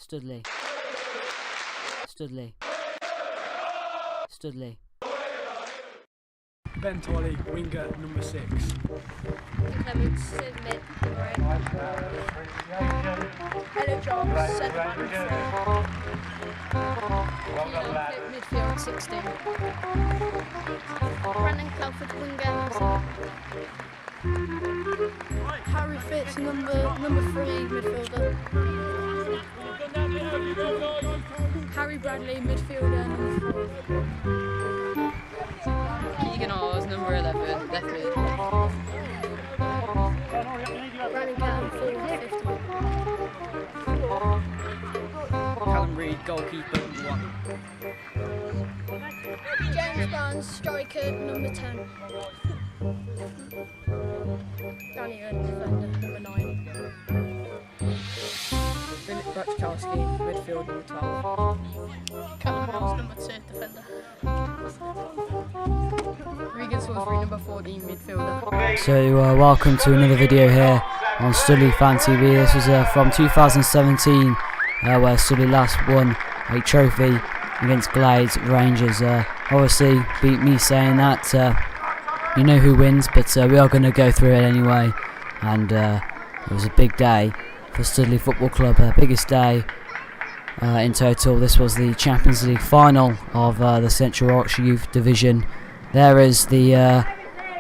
Studley. Studley. Studley. Ben Tolley, winger number 6. Clements, mid, right. Hello, John, 7. Midfield, 16. Brandon Clough, winger. Harry Fitz, number 3, midfielder. Harry Bradley, midfielder, number 4. Keegan Hawes, number 11, left mid. Brandon Callum, forward, 50. Callum Reid, goalkeeper, 1. James Barnes, striker, number 10. Danny Earn, defender, number 9. Philip Brachkowski, midfield, number 12. Callum Mills, number 2, defender. Regan Salisbury, number 14, midfielder. So welcome to another video here on Studley Fan TV. This was from 2017 where Studley last won a trophy against Glades Rangers. Obviously beat me saying that, you know who wins, but we are going to go through it anyway. And it was a big day for Studley Football Club, biggest day in total. This was the Champions League final of the Central Yorkshire Youth Division. There is the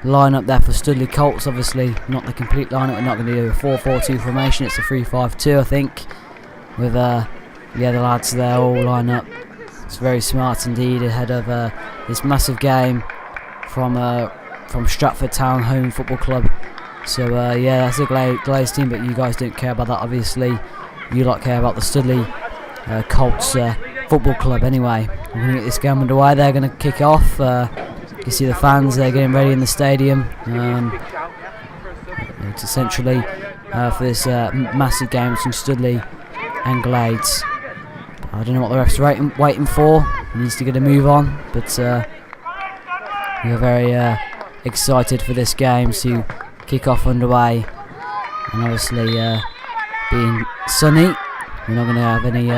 lineup there for Studley Colts. Obviously not the complete lineup. We're not going to do a 4-4-2 formation. It's a 3-5-2, I think, with the other lads there all line up. It's very smart indeed ahead of this massive game from Stratford Town Home Football Club. So yeah, that's a Glazed team, but you guys don't care about that. Obviously, you lot care about the Studley Colts Football Club. Anyway, we're going to get this game underway. They're going to kick off. You can see the fans, they're getting ready in the stadium to centrally for this massive game between Studley and Glades. I don't know what the ref's waiting for. He needs to get a move on, but we're very excited for this game to kick off underway. And obviously, being sunny, we're not going to have any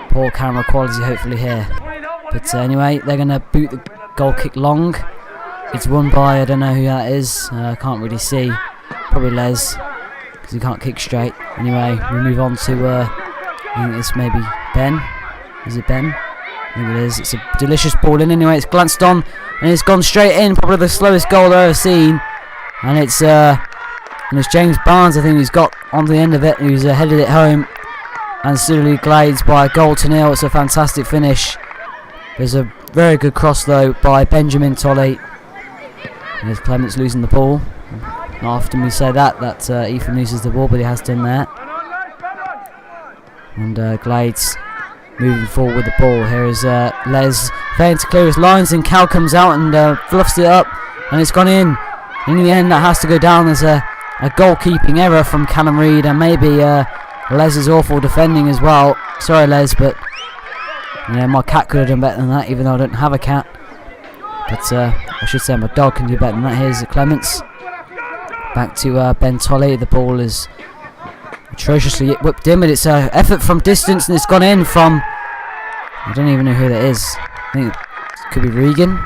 poor camera quality hopefully here. But anyway, they're going to boot the goal kick long. It's won by, I don't know who that is, can't really see, probably Les, because he can't kick straight. Anyway, we move on to, I think it's maybe Ben. Is it Ben? I think it is. It's a delicious ball in. Anyway, it's glanced on and it's gone straight in. Probably the slowest goal I've ever seen. And it's James Barnes, I think, who's got on the end of it, who's headed it home. And Studley Glades by a 1-0. It's a fantastic finish. There's a very good cross though by Benjamin Tolley. And there's Clements losing the ball. Not often we say that Ethan loses the ball, but he has done that. And Glades moving forward with the ball. Here is Les failing to clear his lines, and Cal comes out and fluffs it up, and it's gone in. In the end, that has to go down as a goalkeeping error from Callum Reid, and maybe Les's awful defending as well. Sorry, Les, but yeah, my cat could have done better than that, even though I don't have a cat. But I should say my dog can do better than that. Here's Clements. Back to Ben Tolley. The ball is atrociously whipped in, but it's an effort from distance, and it's gone in from, I don't even know who that is. I think it could be Regan.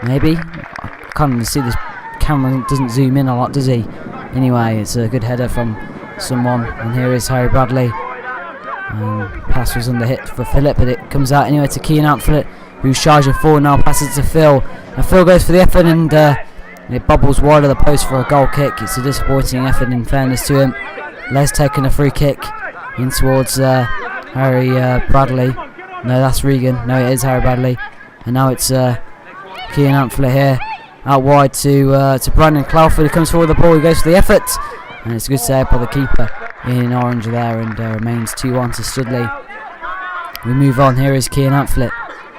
Maybe. I can't even see, this camera doesn't zoom in a lot, does he? Anyway, it's a good header from someone, and here is Harry Bradley. Pass was under hit for Philip, but it comes out anyway to Kean Outfit, who's charging forward now, passes to Phil, and Phil goes for the effort, and it bubbles wide of the post for a goal kick. It's a disappointing effort in fairness to him. Les taking a free kick in towards Harry Bradley. No, that's Regan. No, it is Harry Bradley. And now it's Kean Outfit here, out wide to Brandon Clough, who comes forward with the ball, he goes for the effort, and it's a good save by the keeper in orange there, and remains 2-1 to Studley. We move on. Here is Kean Outfit,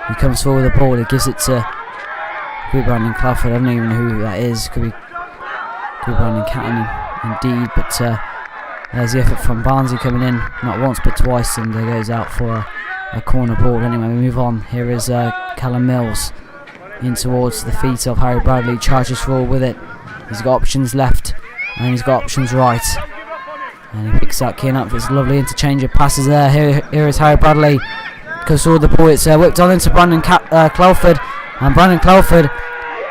he comes forward with the ball, he gives it to Brandon Clough. I don't even know who that is. Could be Brandon Catton indeed, but there's the effort from Barnsley coming in, not once but twice, and goes out for a corner ball. Anyway, we move on. Here is Callum Mills in towards the feet of Harry Bradley, charges forward with it. He's got options left and he's got options right. And he picks out Keane Upford. It's a lovely interchange of passes there. Here is Harry Bradley. Goes toward the ball. It's whipped on into Brandon Clelford. And Brandon Clelford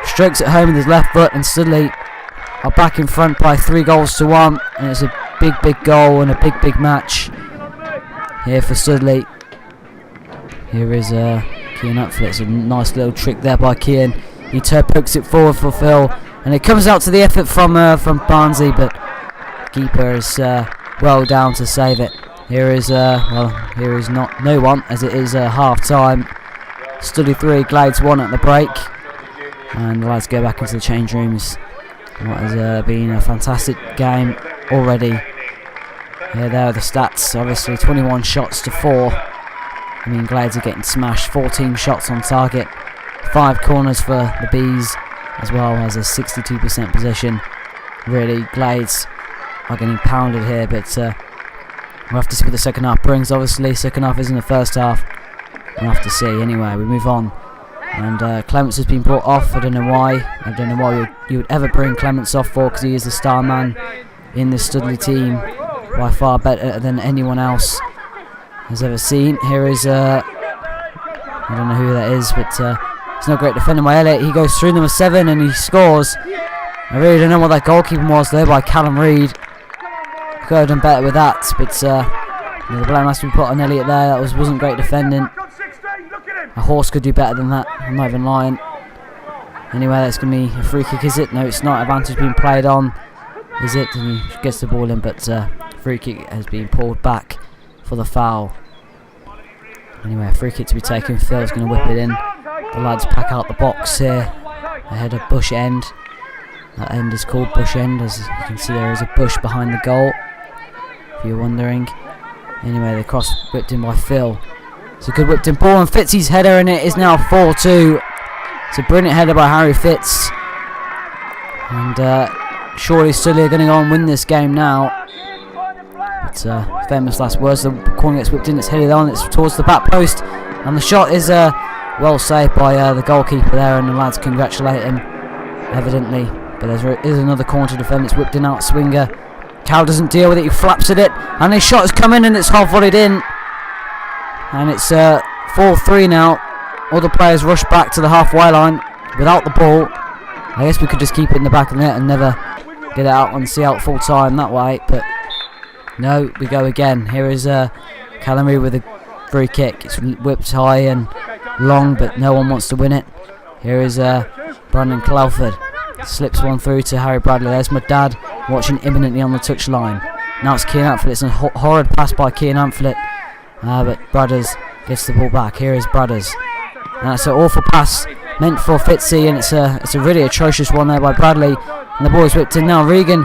strikes it home with his left foot. And Studley are back in front by 3-1. And it's a big goal and a big match here for Studley. Here is Keane Upford. It's a nice little trick there by Keane. He pokes it forward for Phil. And it comes out to the effort from Barnsley. But keeper is well down to save it. Here is no one, as it is half time. Studley 3, Glades 1 at the break, and the lads go back into the change rooms. What has been a fantastic game already. Here, there are the stats. Obviously, 21 shots to 4. I mean, Glades are getting smashed. 14 shots on target, 5 corners for the Bees, as well as a 62% possession. Really, Glades are getting pounded here, but we'll have to see what the second half brings. Obviously, second half isn't the first half. We'll have to see. Anyway, we move on. And Clements has been brought off. I don't know why. I don't know why you would ever bring Clements off for, because he is the star man in this Studley team. By far better than anyone else has ever seen. Here is, I don't know who that is, but it's not great defending by Elliott. He goes through number 7 and he scores. I really don't know what that goalkeeping was there by Callum Reid. Could have done better with that, but the blame has to be put on Elliott there. That wasn't great defending. A horse could do better than that. I'm not even lying. Anyway, that's going to be a free kick, is it? No, it's not. Advantage being played on, is it? And he gets the ball in, but free kick has been pulled back for the foul. Anyway, a free kick to be taken. Phil's going to whip it in. The lads pack out the box here ahead of Bush End. That end is called Bush End, as you can see there is a bush behind the goal, if you're wondering. Anyway, the cross whipped in by Phil. It's a good whipped in ball, and Fitzy's header, and it is now 4-2. It's a brilliant header by Harry Fitz. And surely Studley are going to go and win this game now. But famous last words. The corner gets whipped in, it's headed on, it's towards the back post. And the shot is well saved by the goalkeeper there, and the lads congratulate him, evidently. But there is another corner to defend. It's whipped in out Swinger. Cow doesn't deal with it. He flaps at it, and his shot has come in, and it's half-volleyed in. And it's 4-3 now. All the players rush back to the halfway line without the ball. I guess we could just keep it in the back of the net and never get it out and see out full time that way. But no, we go again. Here is Callum Reid with a free kick. It's whipped high and long, but no one wants to win it. Here is Brandon Clelford. Slips one through to Harry Bradley. There's my dad watching imminently on the touchline. Now it's Keane Amphlett. It's a horrid pass by Keane Amphlett. But Brothers gets the ball back. Here is Brothers. And it's an awful pass meant for Fitzy, and it's a really atrocious one there by Bradley. And the ball is whipped in now. Regan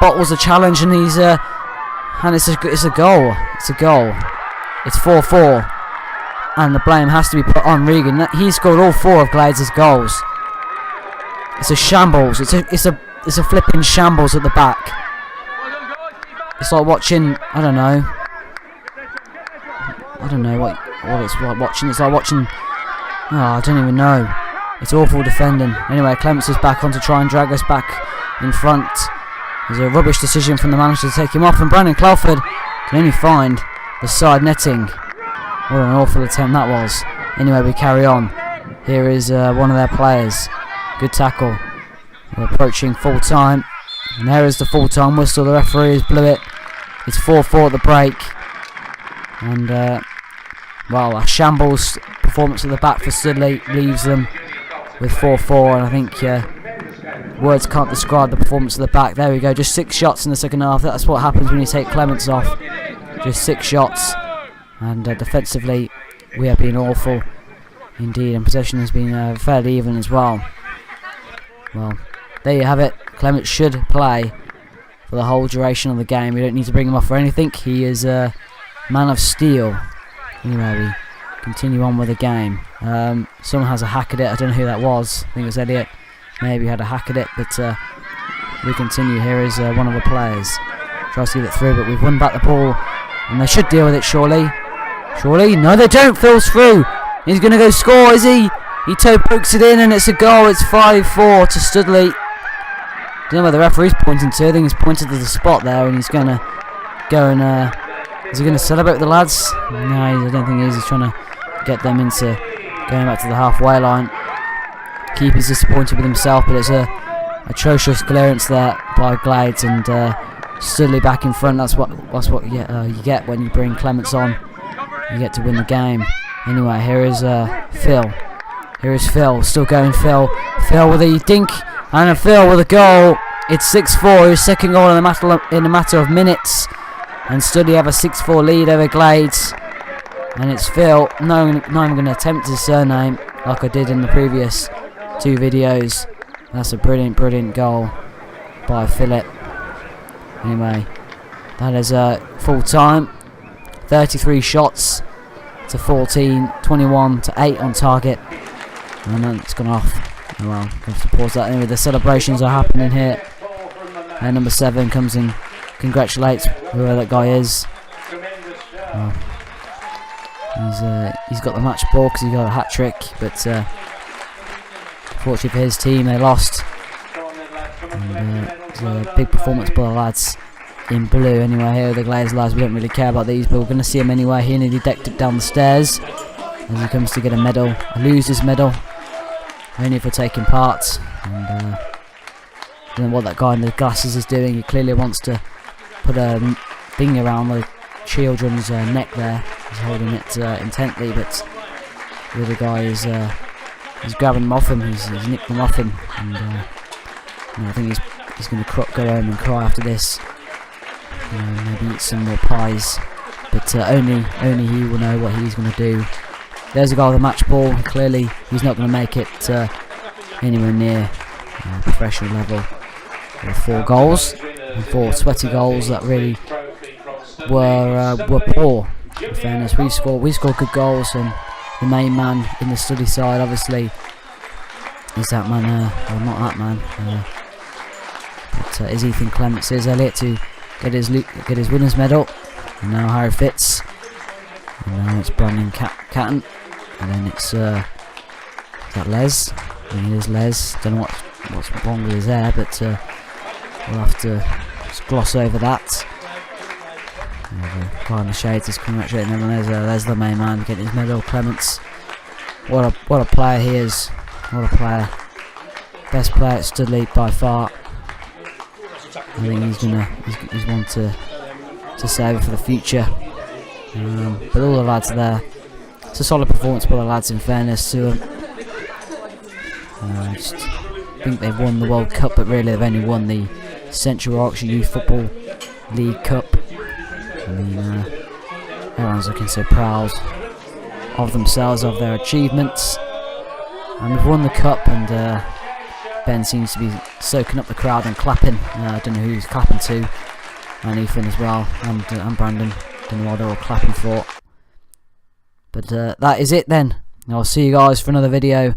bottles the challenge, and he's and it's a goal. It's a goal. It's 4-4, and the blame has to be put on Regan. He scored all 4 of Glades' goals. It's a shambles. It's a flipping shambles at the back. It's like watching, I don't know what it's like watching. It's like watching, I don't even know. It's awful defending. Anyway, Clements is back on to try and drag us back in front. There's a rubbish decision from the manager to take him off, and Brandon Clelford can only find the side netting. What an awful attempt that was. Anyway, we carry on. Here is one of their players. Good tackle. We're approaching full time, and there is the full time whistle. The referee has blew it. It's 4-4 at the break, and well, a shambles performance at the back for Studley leaves them with 4-4, and I think words can't describe the performance at the back. There we go, just 6 shots in the second half. That's what happens when you take Clements off. Just 6 shots, and defensively we have been awful indeed, and possession has been fairly even as well. Well, there you have it. Clements should play for the whole duration of the game. We don't need to bring him off for anything. He is a man of steel. Anyway, we continue on with the game. Someone has a hack at it. I don't know who that was. I think it was Elliott. Maybe had a hack at it, but we continue. Here is one of the players. Tries to get it through, but we've won back the ball, and they should deal with it, surely. Surely? No, they don't. Phil's through. He's going to go score, is he? He toe pokes it in, and it's a goal. It's 5-4 to Studley. Don't know where the referee's pointing to. I think he's pointed to the spot there, and he's going to going. Is he going to celebrate with the lads? No, I don't think he is. He's trying to get them into going back to the halfway line. Keeper's disappointed with himself, but it's a atrocious clearance there by Glades, and Studley back in front. That's what you get when you bring Clements on. You get to win the game. Anyway, here is Phil. Here is Phil, still going. Phil with a dink, and a Phil with a goal. It's 6-4. His second goal in a matter of minutes, and Studley have a 6-4 lead over Glades. And it's Phil. No, I'm going to attempt his surname like I did in the previous 2 videos. That's a brilliant goal by Philip. Anyway, that is full time. 33 shots to 14, 21 to 8 on target, and then it's gone off. Oh well, going to have to pause that. Anyway, the celebrations are happening here, and number 7 comes in, congratulates whoever that guy is. Oh. He's got the match ball because he got a hat trick, but fortunately for his team, they lost. And it's a big performance by the lads in blue. Anyway, here are the Glazed lads. We don't really care about these, but we're going to see him anyway. He nearly decked it down the stairs as he comes to get a medal. Loses medal only for taking part. And I don't know what that guy in the glasses is doing. He clearly wants to put a thing around the children's neck there. He's holding it intently, but the other guy is grabbing them off him. He's nicked them off him, and I think he's going to go home and cry after this. Maybe eat some more pies, but only he will know what he's going to do. There's a guy with a match ball. Clearly, he's not going to make it anywhere near professional level. There were 4 goals, and 4 sweaty goals that really were poor. In fairness, we scored good goals, and the main man in the study side, obviously, is that man. Well, not that man, but is Ethan Clements. Is Elliot to get his winners medal, and now Harry Fitz, and now it's Brandon Catton, and then it's is that Les? I think it is Les. Don't know what's wrong with his hair, but we'll have to just gloss over that. The guy in the shades is congratulating everyone. There's the main man getting his medal, Clements. What a player he is! What a player! Best player at Studley by far. I think he's one to save for the future. But all the lads are there. It's a solid performance by the lads, in fairness to them. I just think they've won the World Cup, but really they've only won the Central Yorkshire Youth Football League Cup. I mean, everyone's looking so proud of themselves, of their achievements. And we've won the cup, and Ben seems to be soaking up the crowd and clapping. I don't know who he's clapping to, and Ethan as well, and Brandon. Don't know what they're all clapping for. But that is it then. I'll see you guys for another video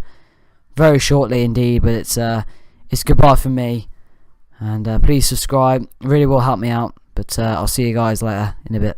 very shortly indeed. But it's goodbye from me, and please subscribe. It really will help me out. But I'll see you guys later in a bit.